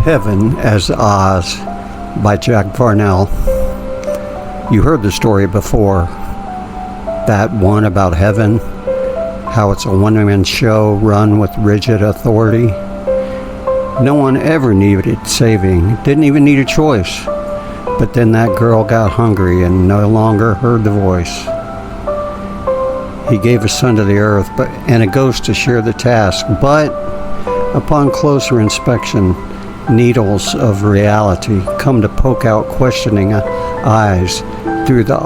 Heaven as Oz by Jack Varnell. You heard the story before, that one about heaven, how it's a one-man show run with rigid authority. No one ever needed saving, didn't even need a choice. But then that girl got hungry and no longer heard the voice. He gave a son to the earth and a ghost to share the task, but upon closer inspection, needles of reality come to poke out questioning eyes through the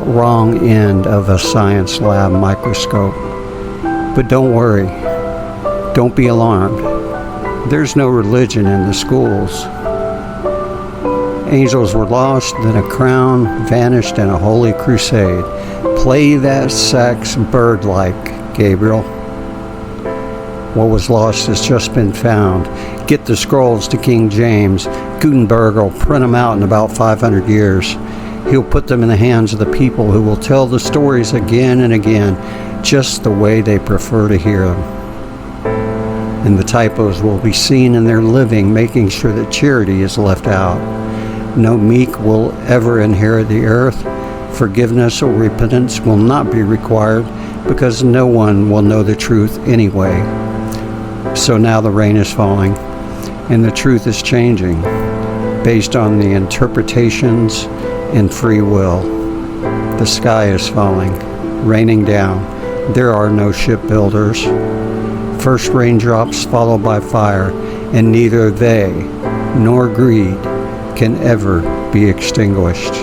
wrong end of a science lab microscope. But don't worry, don't be alarmed. There's no religion in the schools. Angels were lost, then a crown vanished in a holy crusade. Play that sax bird-like, Gabriel. What was lost has just been found. Get the scrolls to King James. Gutenberg will print them out in about 500 years. He'll put them in the hands of the people who will tell the stories again and again, just the way they prefer to hear them. And the typos will be seen in their living, making sure that charity is left out. No meek will ever inherit the earth. Forgiveness or repentance will not be required because no one will know the truth anyway. So now the rain is falling and the truth is changing based on the interpretations and free will. The sky is falling, raining down. There are no shipbuilders. First raindrops followed by fire, and neither they nor greed can ever be extinguished.